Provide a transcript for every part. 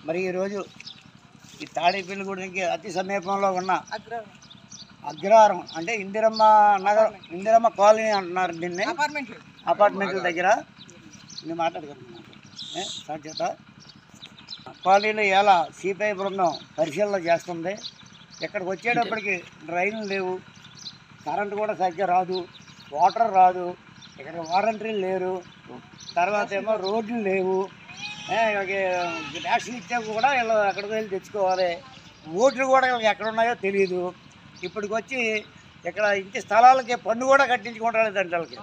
మరి ఈరోజు ఈ తాడేపల్లిగూడెంకి అతి సమీపంలో ఉన్న అగ్రహారం అంటే ఇందిరమ్మ నగర్ ఇందిరమ్మ కాలనీ అంటున్నారు దీన్ని, అపార్ట్మెంట్ల దగ్గర నేను మాట్లాడుకుంటున్నాను సాధ్యత కాలనీలో ఎలా సిపిఐ బృందం పరిశీలన చేస్తుంది. ఇక్కడికి వచ్చేటప్పటికి డ్రైన్లు లేవు, కరెంటు కూడా సరిగ్గా రాదు, వాటర్ రాదు, ఇక్కడ వాలంటీర్లు లేరు, తర్వాత ఏమో రోడ్లు లేవు, రేషన్ ఇచ్చా కూడా వీళ్ళు ఎక్కడికి వెళ్ళి తెచ్చుకోవాలి, ఓట్లు కూడా వీళ్ళకి ఎక్కడ ఉన్నాయో తెలియదు. ఇప్పటికి వచ్చి ఇక్కడ ఇంటి స్థలాలకి పన్ను కూడా కట్టించుకోవట్లేదంట, వాళ్ళకి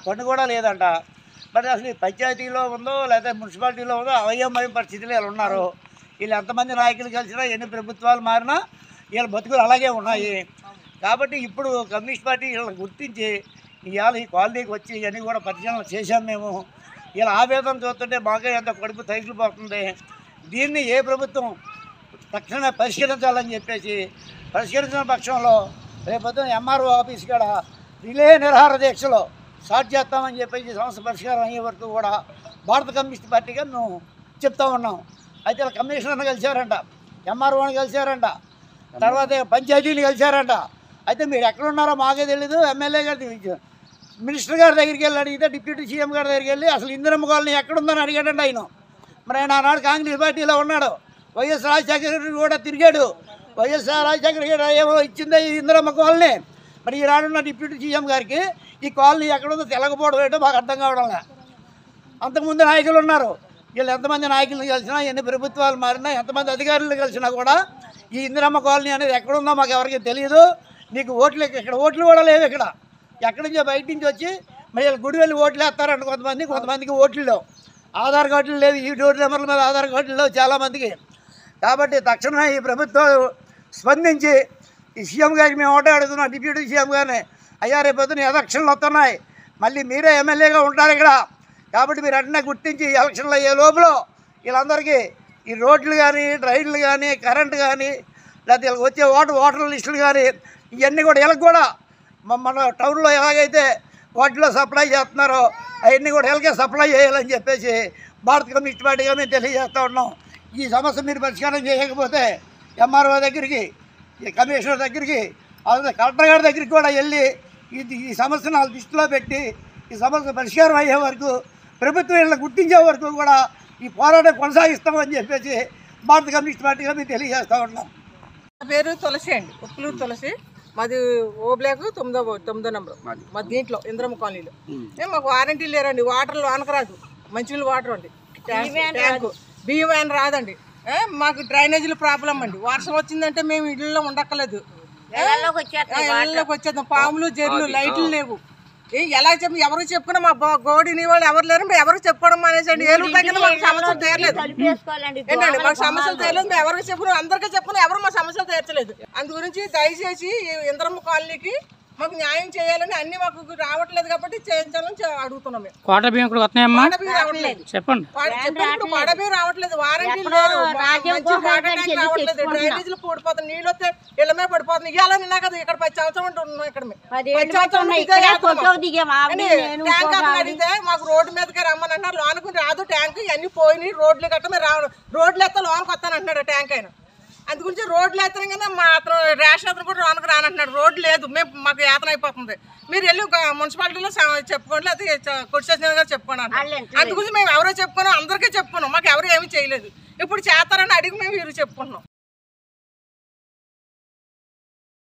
పన్ను కూడా లేదంట. మరి అసలు పంచాయతీలో ఉందో లేదా మున్సిపాలిటీలో ఉందో అవయవమయ పరిస్థితులు వీళ్ళు ఉన్నారు. వీళ్ళు ఎంతమంది నాయకులు కలిసినా ఎన్ని ప్రభుత్వాలు మారినా వీళ్ళ బతుకులు అలాగే ఉన్నాయి. కాబట్టి ఇప్పుడు కమ్యూనిస్ట్ పార్టీ వీళ్ళని గుర్తించి ఇవాళ ఈ కాలనీకి వచ్చి ఇవన్నీ కూడా పరిశీలన చేశాం మేము. ఇలా ఆవేదన చూస్తుంటే బాగా ఎంత కడుపు తగిలిపోతుంది. దీన్ని ఏ ప్రభుత్వం తక్షణమే పరిష్కరించాలని చెప్పేసి పరిష్కరించిన పక్షంలో రేపొద్దున ఎంఆర్ఓ ఆఫీస్ కాడ రిలే నిరాహార దీక్షలో స్టార్ట్ చేస్తామని చెప్పేసి సమస్య పరిష్కారం అయ్యే వరకు కూడా భారత కమ్యూనిస్ట్ పార్టీగా మేము చెప్తా ఉన్నాం. అయితే ఇలా కమిషనర్ని కలిశారంట, ఎంఆర్ఓని కలిశారంట, తర్వాత పంచాయతీని కలిశారంట. అయితే మీరు ఎక్కడున్నారో మాకే తెలీదు. ఎమ్మెల్యే గారి మినిస్టర్ గారి దగ్గరికి వెళ్ళి అడిగితే డిప్యూటీ సీఎం గారి దగ్గరికి వెళ్ళి అసలు ఇందిరమ్మ కాలనీ ఎక్కడుందని అడిగాడండి ఆయన. మరి ఆయన ఆనాడు కాంగ్రెస్ పార్టీలో ఉన్నాడు, వైఎస్ రాజశేఖర రెడ్డి కూడా తిరిగాడు. వైఎస్ రాజశేఖర రెడ్డి ఏమో ఇచ్చిందే ఈ ఇందిరమ్మ కాలనీ. మరి ఈ రానున్న డిప్యూటీ సీఎం గారికి ఈ కాలనీ ఎక్కడుందో తెలకపోవడం ఏంటో మాకు అర్థం కావడం లేదు. అంతకుముందు నాయకులు ఉన్నారు, వీళ్ళు ఎంతమంది నాయకులను కలిసినా ఎన్ని ప్రభుత్వాలు మారినా ఎంతమంది అధికారులు కలిసినా కూడా ఈ ఇందిరమ్మ కాలనీ అనేది ఎక్కడుందో మాకు ఎవరికి తెలియదు. నీకు ఓట్లు ఇక్కడ ఓట్లు కూడా లేవు. ఇక్కడ ఎక్కడి నుంచో బయట నుంచి వచ్చి మరి వీళ్ళు గుడి వెళ్ళి ఓట్లు వేస్తారంట కొంతమందికి ఓట్లు లేవు, ఆధార్ కార్డులు లేవు, ఈ డోర్ నెంబర్ల మీద ఆధార్ కార్డులు లేవు చాలామందికి. కాబట్టి తక్షణమే ఈ ప్రభుత్వం స్పందించి ఈ సీఎం గారికి మేము ఒకటే అడుగుతున్నాం, డిప్యూటీ సీఎం గారిని, అయ్యా రేపొద్దున ఎలక్షన్లు వస్తున్నాయి, మళ్ళీ మీరే ఎమ్మెల్యేగా ఉంటారు ఇక్కడ, కాబట్టి మీరు అన్నీ గుర్తించి ఎలక్షన్లు అయ్యే లోపల వీళ్ళందరికీ ఈ రోడ్లు కానీ డ్రైన్లు కానీ కరెంటు కానీ లేకపోతే వీళ్ళకి వచ్చే వాటర్ లిస్టులు కానీ ఇవన్నీ కూడా వీళ్ళకి కూడా మన టౌన్లో ఎలాగైతే వాటిలో సప్లై చేస్తున్నారో అవన్నీ కూడా వీళ్ళకే సప్లై చేయాలని చెప్పేసి భారత కమ్యూనిస్ట్ పార్టీగా మేము తెలియజేస్తూ ఉన్నాం. ఈ సమస్య మీరు పరిష్కారం చేయకపోతే ఎంఆర్ఓ దగ్గరికి, ఈ కమిషనర్ దగ్గరికి, అలాగే కలెక్టర్ గారి దగ్గరికి కూడా వెళ్ళి ఈ సమస్యను వాళ్ళ దృష్టిలో పెట్టి ఈ సమస్య పరిష్కారం అయ్యే వరకు ప్రభుత్వం వీళ్ళని గుర్తించే వరకు కూడా ఈ పోరాటం కొనసాగిస్తామని చెప్పేసి భారత కమ్యూనిస్ట్ పార్టీగా మేము తెలియజేస్తూ ఉన్నాం. నా పేరు తులసి అండి, ఉప్పులూరు తులసి. మాది ఓ బ్లాక్ 9వ నెంబర్. మా దీంట్లో ఇందిరమ్మ కాలనీలో మాకు వారంటీ లేరండి. వాటర్ లోనకు రాదు, మంచినీళ్ళు వాటర్ అండి, ట్యాంకు బియ్యం వ్యాన్ రాదండి. మాకు డ్రైనేజీల ప్రాబ్లం అండి. వర్షం వచ్చిందంటే మేము ఇళ్ళలో ఉండక్కలేదు, ఇళ్ళలోకి వచ్చేద్దాం. పాములు జర్లు లైట్లు లేవు. ఎలా చెప్పి ఎవరికి చెప్పుకున్నా మా గోడిని వాళ్ళు ఎవరు లేరు, మేము ఎవరికి చెప్పుకోవడం మానేసండి. ఏలు తగ్గిన మాకు సమస్యలు తీరలేదు ఏంటండి, మాకు సమస్యలు తీరలేదు. మేము ఎవరికి చెప్పుకున్నాం, అందరికీ చెప్పుకున్నాం, ఎవరు మా సమస్యలు తీర్చలేదు. అందు గురించి దయచేసి ఇందిరమ్మ కాలనీకి మాకు న్యాయం చేయాలని, అన్ని మాకు రావట్లేదు కాబట్టి చేయించాలని అడుగుతున్నాం. కోట బియ్యం కూడా వస్తున్నాయమ్మా, చెప్పండి. బియ్యం రావట్లేదు, వారంటీ లేరు, మంచి వాటర్ ట్యాంక్ రావట్లేదు, డ్రైనేజీలు కూడిపోతుంది, నీళ్ళు వస్తే ఇళ్ళమే పడిపోతుంది. ఇవాళ నిన్నా కదా ఇక్కడ 10 సంవత్సరం ఉంటున్నాం. ఇక్కడ ట్యాంక్ అతను అడిగితే మాకు రోడ్డు మీదకే రమ్మని అంటున్నారు. లోనకు రాదు ట్యాంక్, ఇవన్నీ పోయినాయి, రోడ్లు గట్ట మీరు రోడ్లు ఎత్తా లోనకు వస్తాను అంటున్నాడు ట్యాంక్ ఆయన. అందు గురించి రోడ్లు వేస్తాం కదా, మా అతను రేషన్ అతను కూడా లోనకు రానంటున్నాడు. రోడ్డు లేదు, మాకు యాతన అయిపోతుంది. మీరు వెళ్ళి మున్సిపాలిటీలో చెప్పుకోండి, అది కొట్టిసేసిన గారు చెప్పుకోండి అన్నారు. అందు గురించి మేము ఎవరో చెప్పుకున్నాం, అందరికీ చెప్పుకున్నాం, మాకు ఎవరు ఏమీ చేయలేదు. ఇప్పుడు చేస్తారని అడిగి మేము వీరు చెప్పుకుంటున్నాం.